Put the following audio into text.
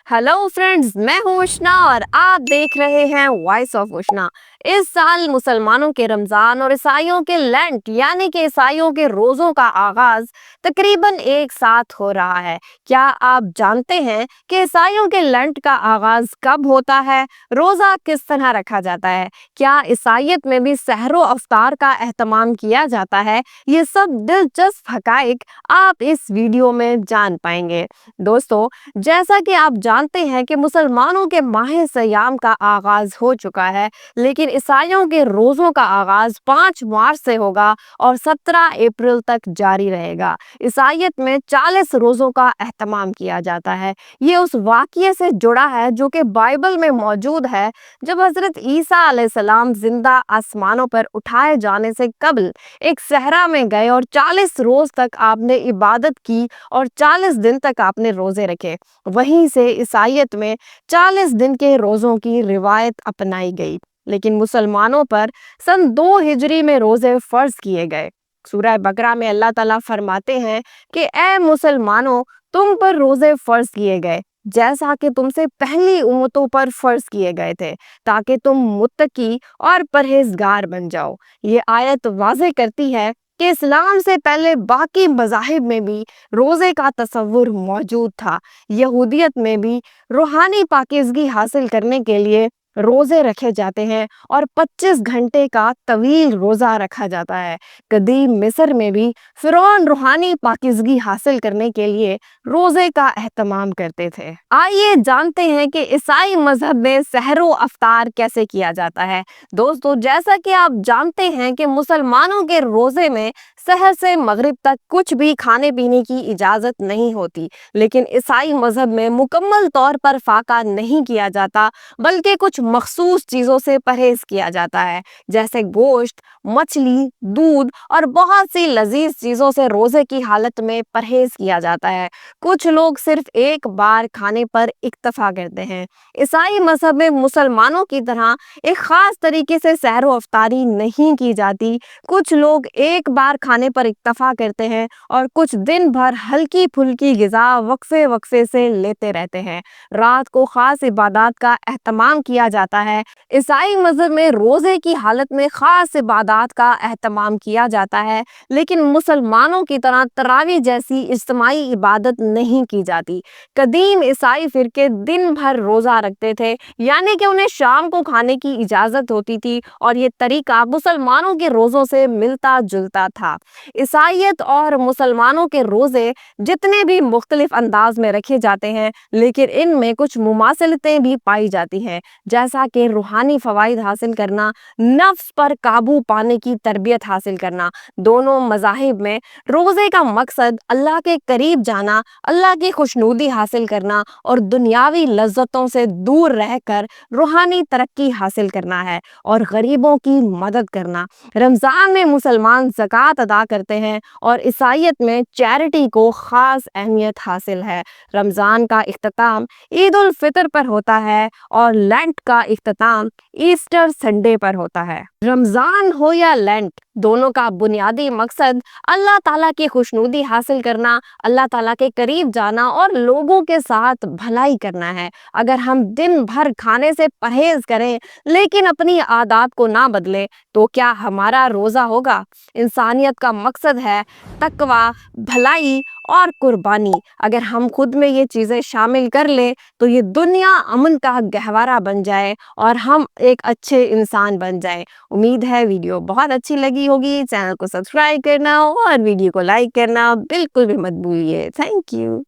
Hello friends, मैं हूँ उष्णा और आप देख रहे हैं वॉइस ऑफ उष्णा। इस साल मुसलमानों के रमजान और ईसाइयों के लेंट यानी कि ईसाइयों के रोजों का आगाज तकरीबन एक साथ हो रहा है। क्या आप जानते हैं कि ईसाइयों के लेंट का आगाज कब होता है? रोजा किस तरह रखा जाता है? क्या ईसाइयत में भी सहरो अफ्तार का एहतमाम किया जाता है? ये सब दिलचस्प हकाइक आप इस वीडियो में जान पाएंगे। दोस्तों, जैसा कि आप जानते हैं कि मुसलमानों के माह सयाम का आगाज हो चुका है, लेकिन ईसाइयों के रोज़ों का आगाज 5 मार्च से होगा और 17 अप्रैल तक जारी रहेगा। ईसाइयत में 40 रोज़ों का एहतमाम किया जाता है। ये उस वाक़ये से जुड़ा है जो कि बाइबल में मौजूद है, जब हज़रत ईसा अलैहिस्सलाम जिंदा आसमानों पर उठाए जाने से कबल एक सहरा में गए और 40 रोज़ तक आपने इबादत की और 40 दिन तक आपने रोज़े रखे। वहीं से ईसाइयत में 40 दिन के रोज़ों की रिवायत अपनाई गई। लेकिन मुसलमानों पर सन 2 हिजरी में रोज़े फ़र्ज किए गए। सूरह बकरा में अल्लाह ताला फरमाते हैं कि ए मुसलमानों, तुम पर रोज़े फ़र्ज किए गए जैसा कि तुमसे पहली उम्मतों पर फ़र्ज किए गए थे, ताकि तुम मुत्तकी और परहेजगार बन जाओ। ये आयत वाज़ेह करती है कि इस्लाम से पहले बाकी मज़ाहिब में भी रोज़े का तसव्वुर मौजूद था। यहूदियत में भी रूहानी पाकीज़गी हासिल करने के लिए रोज़े रखे जाते हैं और 25 घंटे का तवील रोज़ा रखा जाता है। कदीम मिस्र में भी फ़िरौन रूहानी पाकीज़गी हासिल करने के लिए रोज़े का एहतमाम करते थे। आइए जानते हैं कि ईसाई मज़हब में सहरो अफ्तार कैसे किया जाता है। दोस्तों, जैसा कि आप जानते हैं कि मुसलमानों के रोज़े में सहर से मगरिब तक कुछ भी खाने पीने की इजाज़त नहीं होती, लेकिन ईसाई मज़हब में मुकम्मल तौर पर फाका नहीं किया जाता, बल्कि कुछ मखसूस चीज़ों से परहेज़ किया जाता है, जैसे गोश्त, मछली, दूध और बहुत सी लजीज चीज़ों से रोज़े की हालत में परहेज़ किया जाता है। कुछ लोग सिर्फ एक बार खाने पर इक्तफा करते हैं। ईसाई मज़हब में मुसलमानों की तरह एक ख़ास तरीके से सहरो अफ्तारी नहीं की जाती। कुछ लोग एक बार खाने पर इक्तफा करते हैं और कुछ दिन भर हल्की फुल्की ग़िज़ा वक्फे वक्फे से लेते रहते हैं। रात को ख़ास इबादत का एहतमाम किया जाता है। ईसाई मज़हब में रोज़े की हालत में ख़ास इबादत का एहतमाम किया जाता है, लेकिन मुसलमानों की तरह तरावी जैसी इज्तिमाई इबादत नहीं की जाती। कदीम ईसाई फ़िरके दिन भर रोज़ा रखते थे, यानी कि उन्हें शाम को खाने की इजाज़त होती थी और ये तरीका मुसलमानों के रोज़ों से मिलता जुलता था। ईसाइयत और मुसलमानों के रोज़े जितने भी मुख्तलिफ अंदाज में रखे जाते हैं, लेकिन इनमें कुछ मुमासिलतें भी पाई जाती हैं, जैसा कि रूहानी फ़वाइद हासिल करना, नफ्स पर काबू पाने की तरबियत हासिल करना। दोनों मज़ाहिब में रोज़े का मकसद अल्लाह के करीब जाना, अल्लाह की खुशनुदी हासिल करना और दुनियावी लज्जतों से दूर रहकर रूहानी तरक्की हासिल करना है और गरीबों की मदद करना। रमज़ान में मुसलमान ज़कात अदा करते हैं और ईसाइयत में चैरिटी को ख़ास अहमियत हासिल है। रमज़ान का इख्तिताम ईद उल फितर पर होता है और लेंट का इख्तिताम ईस्टर संडे पर होता है। रमज़ान हो या लेंट, दोनों का बुनियादी मकसद अल्लाह ताला की खुशनुदी हासिल करना, अल्लाह ताला के करीब जाना और लोगों के साथ भलाई करना है। अगर हम दिन भर खाने से परहेज करें लेकिन अपनी आदत को ना बदलें, तो क्या हमारा रोज़ा होगा? इंसानियत का मकसद है तकवा, भलाई और कुर्बानी। अगर हम खुद में ये चीज़ें शामिल कर लें, तो ये दुनिया अमन का गहवारा बन जाए और हम एक अच्छे इंसान बन जाएं। उम्मीद है वीडियो बहुत अच्छी लगी होगी। चैनल को सब्सक्राइब करना और वीडियो को लाइक करना बिल्कुल भी मत भूलिए। Thank you.